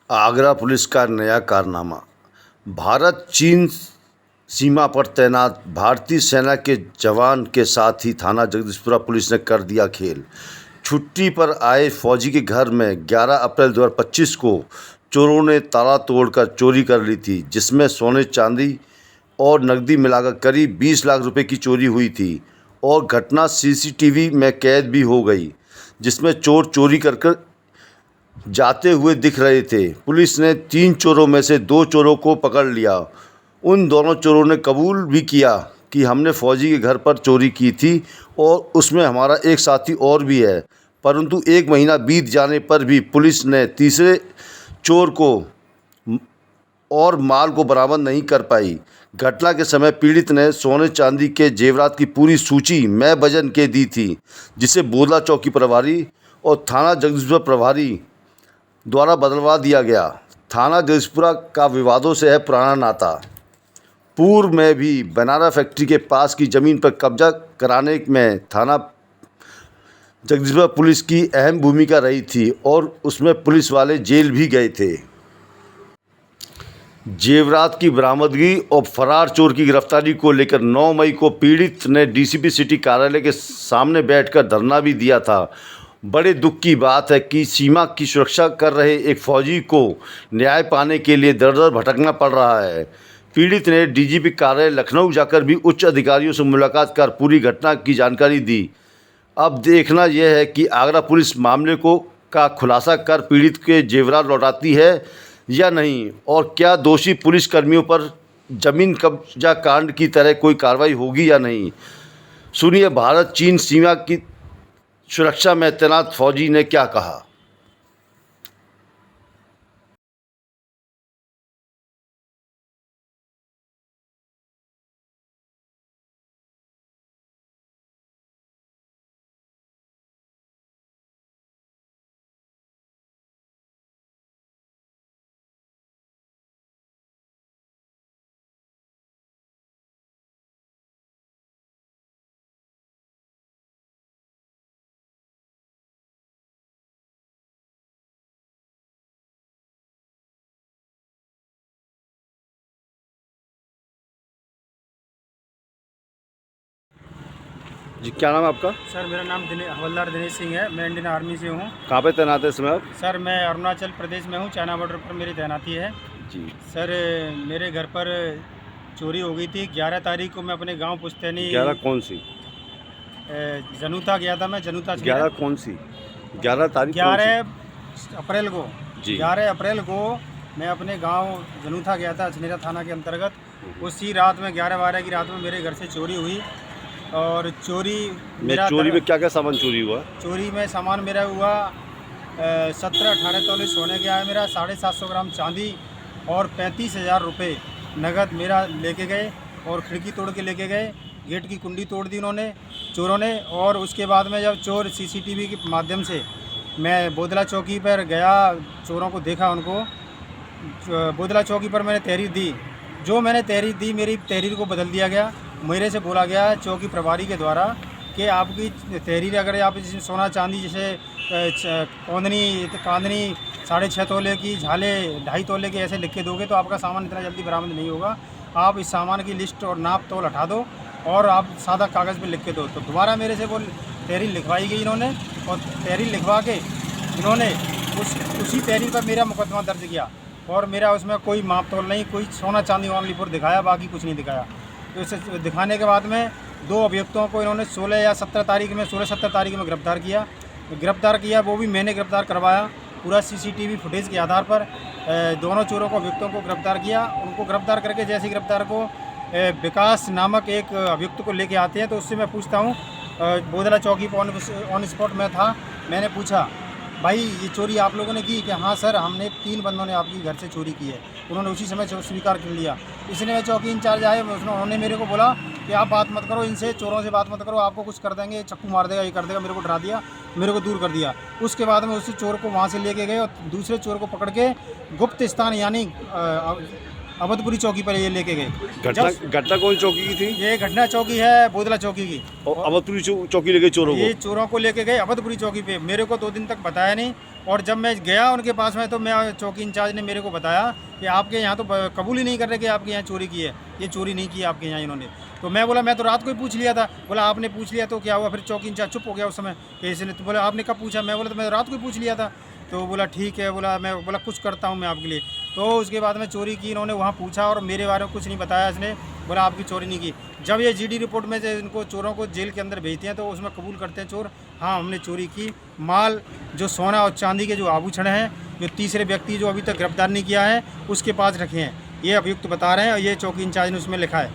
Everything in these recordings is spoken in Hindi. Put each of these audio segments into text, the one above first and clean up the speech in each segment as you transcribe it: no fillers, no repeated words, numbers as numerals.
आगरा पुलिस का नया कारनामा। भारत चीन सीमा पर तैनात भारतीय सेना के जवान के साथ ही थाना जगदीशपुरा पुलिस ने कर दिया खेल। छुट्टी पर आए फौजी के घर में 11 अप्रैल 2025 को चोरों ने ताला तोड़कर चोरी कर ली थी, जिसमें सोने चांदी और नकदी मिलाकर करीब 20 लाख रुपए की चोरी हुई थी और घटना सीसीटीवी में कैद भी हो गई, जिसमें चोर चोरी कर जाते हुए दिख रहे थे। पुलिस ने 3 चोरों में से 2 चोरों को पकड़ लिया। उन दोनों चोरों ने कबूल भी किया कि हमने फौजी के घर पर चोरी की थी और उसमें हमारा एक साथी और भी है। परंतु 1 महीना बीत जाने पर भी पुलिस ने तीसरे चोर को और माल को बरामद नहीं कर पाई। घटना के समय पीड़ित ने सोने चांदी के जेवरात की पूरी सूची मैं वजन के दी थी, जिसे बोदला चौकी प्रभारी और थाना जगदीशपुरा प्रभारी द्वारा बदलवा दिया गया। थाना जगदीशपुरा का विवादों से है पुराना नाता। पूर्व में भी बनाना फैक्ट्री के पास की ज़मीन पर कब्जा कराने में थाना जगदीशपुरा पुलिस की अहम भूमिका रही थी और उसमें पुलिस वाले जेल भी गए थे। जेवरात की बरामदगी और फरार चोर की गिरफ्तारी को लेकर 9 मई को पीड़ित ने डीसीपी सिटी कार्यालय के सामने बैठकर धरना भी दिया था। बड़े दुख की बात है कि सीमा की सुरक्षा कर रहे एक फौजी को न्याय पाने के लिए दर-दर भटकना पड़ रहा है। पीड़ित ने डीजीपी कार्यालय लखनऊ जाकर भी उच्च अधिकारियों से मुलाकात कर पूरी घटना की जानकारी दी। अब देखना यह है कि आगरा पुलिस मामले का खुलासा कर पीड़ित के जेवरात लौटाती है या नहीं, और क्या दोषी पुलिसकर्मियों पर जमीन कब्जा कांड की तरह कोई कार्रवाई होगी या नहीं। सुनिए भारत चीन सीमा की सुरक्षा में तैनात फौजी ने क्या कहा। जी, क्या नाम है आपका? सर मेरा नाम हवलदार दिनेश सिंह है। मैं इंडियन आर्मी से हूँ। कहाँ पे तैनात है इस समय आप? सर मैं अरुणाचल प्रदेश में हूँ, चाइना बॉर्डर पर मेरी तैनाती है। जी सर मेरे घर पर चोरी हो गई थी 11 तारीख को। मैं अपने गांव पुश्तैनी 11 कौन सी? जनुता गया था। मैं जनुता 11 कौन सी? 11 तारीख 11 अप्रैल को जी 11 अप्रैल को मैं अपने गांव जनुता गया था, अजनेरा थाना के अंतर्गत। उसी रात में 11-12 की रात में मेरे घर से चोरी हुई और चोरी में क्या क्या सामान चोरी हुआ? चोरी में सामान मेरा हुआ 17-18 तोले सोने गया है मेरा, 750 ग्राम चांदी और 35,000 रुपये नगद मेरा लेके गए और खिड़की तोड़ के लेके गए। गेट की कुंडी तोड़ दी उन्होंने, चोरों ने। और उसके बाद में जब चोर सीसीटीवी के माध्यम से मैं बोदला चौकी पर गया, चोरों को देखा, उनको बोदला चौकी पर मैंने तहरीर दी। जो मैंने तहरीर दी, मेरी तहरीर को बदल दिया गया। मेरे से बोला गया चौकी प्रभारी के द्वारा कि आपकी तहरीर अगर आप जैसे सोना चांदी जैसे कांदनी 6.5 तोले की, झाले 2.5 तोले के ऐसे लिख के दोगे तो आपका सामान इतना जल्दी बरामद नहीं होगा। आप इस सामान की लिस्ट और नाप तोल हटा दो और आप सादा कागज़ पे लिख के दो। तो दोबारा मेरे से वो तहरीर लिखवाई गई इन्होंने और तहरीर लिखवा के इन्होंने उसी तहरीर पर मेरा मुकदमा दर्ज किया और मेरा उसमें कोई माप तोल नहीं, कोई सोना चांदी ऑनली फॉर दिखाया, बाकी कुछ नहीं दिखाया। तो इसे दिखाने के बाद में 2 अभियुक्तों को इन्होंने 16 या 17 तारीख में 16-17 तारीख में गिरफ्तार किया। वो भी मैंने गिरफ्तार करवाया पूरा सीसीटीवी फुटेज के आधार पर। दोनों चोरों को, अभियुक्तों को गिरफ्तार किया। उनको गिरफ्तार करके जैसे गिरफ्तार को विकास नामक एक अभियुक्त को लेके आते हैं तो उससे मैं पूछता हूँ, बोदला चौकी पर ऑन स्पॉट में था। मैंने पूछा, भाई ये चोरी आप लोगों ने की? कि हाँ सर, हमने 3 बंदों ने आपकी घर से चोरी की है। उन्होंने उसी समय स्वीकार कर लिया। इसलिए चौकी इंचार्ज आए, उन्होंने मेरे को बोला कि आप बात मत करो इनसे, चोरों से बात मत करो, आपको कुछ कर देंगे, चक्कू मार देगा, ये कर देगा। मेरे को डरा दिया, मेरे को दूर कर दिया। उसके बाद में उसी चोर को वहाँ से लेके गए और दूसरे चोर को पकड़ के गुप्त स्थान यानी अवधपुरी चौकी पर ये लेके गए। घटना कौन चौकी की थी? ये घटना चौकी है बोदला चौकी की। और अवधपुरी चौकी लेके चोरों को? ये चोरों को लेके गए अवधपुरी चौकी पे। मेरे को 2 दिन तक बताया नहीं और जब मैं गया उनके पास में तो मैं चौकी इंचार्ज ने मेरे को बताया कि आपके यहाँ तो कबूल ही नहीं कर रहे कि आपके यहाँ चोरी की है, ये चोरी नहीं की आपके यहाँ इन्होंने। तो मैं बोला मैं तो रात को ही पूछ लिया था। बोला आपने पूछ लिया तो क्या हुआ? फिर चौकी इंचार्ज चुप हो गया उस समय कि इसने तो बोला आपने कब पूछा? मैं बोला तो मैं रात को ही पूछ लिया था। तो बोला ठीक है, बोला मैं बोला कुछ करता हूँ मैं आपके लिए। तो उसके बाद में चोरी की इन्होंने वहाँ पूछा और मेरे बारे में कुछ नहीं बताया इसने, बोला आपकी चोरी नहीं की। जब ये जीडी रिपोर्ट में से इनको चोरों को जेल के अंदर भेजते हैं तो उसमें कबूल करते हैं चोर, हाँ हमने चोरी की। माल जो सोना और चांदी के जो आभूषण हैं, जो तीसरे व्यक्ति जो अभी तक गिरफ्तार नहीं किया है उसके पास रखे हैं, ये अभियुक्त बता रहे हैं और ये चौकी इंचार्ज ने उसमें लिखा है।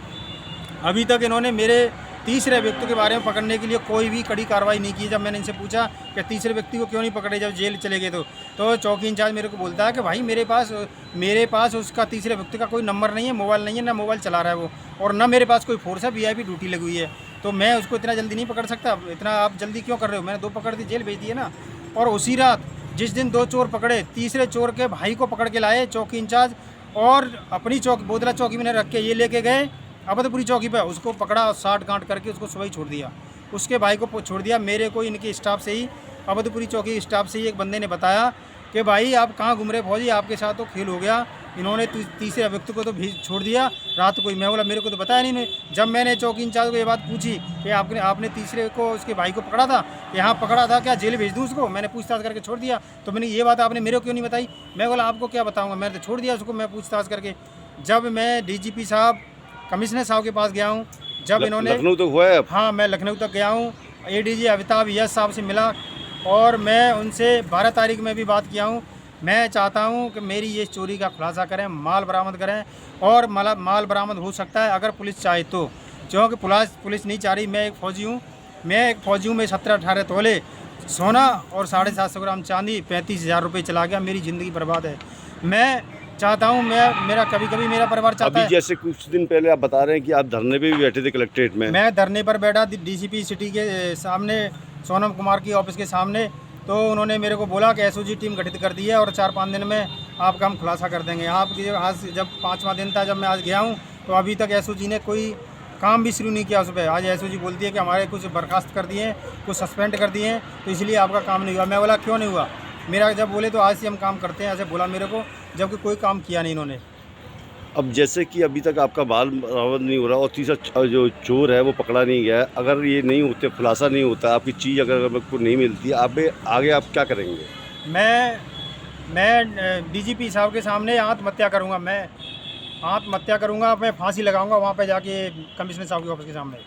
अभी तक इन्होंने मेरे तीसरे व्यक्ति के बारे में पकड़ने के लिए कोई भी कड़ी कार्रवाई नहीं की। जब मैंने इनसे पूछा कि तीसरे व्यक्ति को क्यों नहीं पकड़े जब जेल चले गए तो चौकी इंचार्ज मेरे को बोलता है कि भाई मेरे पास उसका तीसरे व्यक्ति का कोई नंबर नहीं है, मोबाइल नहीं है, ना मोबाइल चला रहा है वो, और ना मेरे पास कोई फोर्स है, VIP ड्यूटी लगी हुई है, तो मैं उसको इतना जल्दी नहीं पकड़ सकता। इतना आप जल्दी क्यों कर रहे हो? मैंने 2 पकड़ दी, जेल भेज दिए ना। और उसी रात जिस दिन 2 चोर पकड़े, तीसरे चोर के भाई को पकड़ के लाए चौकी इंचार्ज, और अपनी चौकी बोदला चौकी में रख के ये लेके गए अबदपुरी चौकी पे, उसको पकड़ा और 60 गांठ करके उसको सुबह ही छोड़ दिया। उसके भाई को छोड़ दिया। मेरे को इनके स्टाफ से ही, अबदपुरी चौकी स्टाफ से ही एक बंदे ने बताया कि भाई आप कहाँ घूम रहे फौजी, आपके साथ तो खेल हो गया, इन्होंने तीसरे व्यक्ति को तो भी छोड़ दिया रात को ही। मैं बोला मेरे को तो बताया नहीं। जब मैंने चौकी इंचार्ज को ये बात पूछी कि आपने तीसरे को उसके भाई को पकड़ा था, यहाँ पकड़ा था, क्या जेल भेज दूँ उसको? मैंने पूछताछ करके छोड़ दिया। तो मैंने ये बात आपने मेरे को क्यों नहीं बताई? मैं बोला आपको क्या बताऊँगा, मैंने तो छोड़ दिया उसको मैं पूछताछ करके। जब मैं DGP साहब, कमिश्नर साहब के पास गया हूँ, जब इन्होंने लखनऊ तो हुआ है अब? हाँ मैं लखनऊ तक गया हूँ, ADG अमिताभ यश साहब से मिला और मैं उनसे 12 तारीख में भी बात किया हूँ। मैं चाहता हूँ कि मेरी ये चोरी का खुलासा करें, माल बरामद करें, और माल बरामद हो सकता है अगर पुलिस चाहे तो, क्योंकि पुलिस नहीं चाह रही। मैं एक फ़ौजी हूँ, मैं 17-18 तोले सोना और 750 ग्राम चांदी, 35,000 रुपये चला गया, मेरी ज़िंदगी बर्बाद है। मैं चाहता हूँ, मेरा कभी मेरा परिवार चाहता है। अभी जैसे कुछ दिन पहले आप बता रहे हैं कि आप धरने पे भी बैठे थे कलेक्ट्रेट में। मैं धरने पर बैठा DCP सिटी के सामने, सोनम कुमार की ऑफिस के सामने। तो उन्होंने मेरे को बोला कि SOG टीम गठित कर दी है और 4-5 दिन में आपका हम खुलासा कर देंगे। आपकी आज जब 5वां दिन था, जब मैं आज गया हूँ तो अभी तक SOG ने कोई काम भी शुरू नहीं किया उस पर। आज SOG बोलती है कि हमारे कुछ बर्खास्त कर दिए हैं, कुछ सस्पेंड कर दिए हैं, तो इसलिए आपका काम नहीं हुआ। मैं बोला क्यों नहीं हुआ? मेरा जब बोले तो आज से हम काम करते हैं, ऐसे बोला मेरे को, जबकि कोई काम किया नहीं इन्होंने। अब जैसे कि अभी तक आपका माल बरामद नहीं हो रहा और तीसरा जो चोर है वो पकड़ा नहीं गया है, अगर ये नहीं होते, खुलासा नहीं होता, आपकी चीज़ अगर आपको नहीं मिलती, आप आगे आप क्या करेंगे? मैं DGP साहब के सामने आत्महत्या करूंगा। मैं आत्महत्या करूंगा, मैं फांसी लगाऊंगा वहां पे जाके कमिश्नर साहब के ऑफिस के सामने।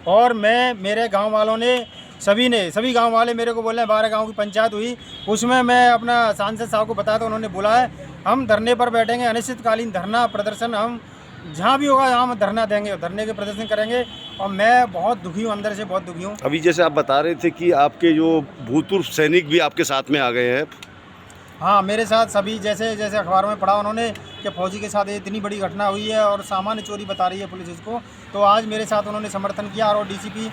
और मेरे गांव वालों ने सभी गांव वाले मेरे को बोल रहे हैं, 12 गांव की पंचायत हुई, उसमें मैं अपना सांसद साहब को बताया तो उन्होंने बोला है हम धरने पर बैठेंगे, अनिश्चितकालीन धरना प्रदर्शन, हम जहाँ भी होगा हम धरना देंगे, धरने के प्रदर्शन करेंगे। और मैं बहुत दुखी हूँ, अंदर से बहुत दुखी हूँ। अभी जैसे आप बता रहे थे कि आपके जो भूतपूर्व सैनिक भी आपके साथ में आ गए हैं। हाँ मेरे साथ सभी, जैसे अखबारों में पढ़ा उन्होंने कि फौजी के साथ इतनी बड़ी घटना हुई है और सामान्य चोरी बता रही है पुलिस इसको, तो आज मेरे साथ उन्होंने समर्थन किया। और DCP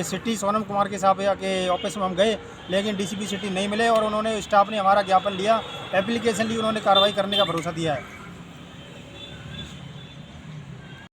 सिटी सोनम कुमार के साहब के ऑफिस में हम गए, लेकिन DCP सिटी नहीं मिले और उन्होंने, स्टाफ ने हमारा ज्ञापन लिया, एप्लीकेशन ली, उन्होंने कार्रवाई करने का भरोसा दिया है।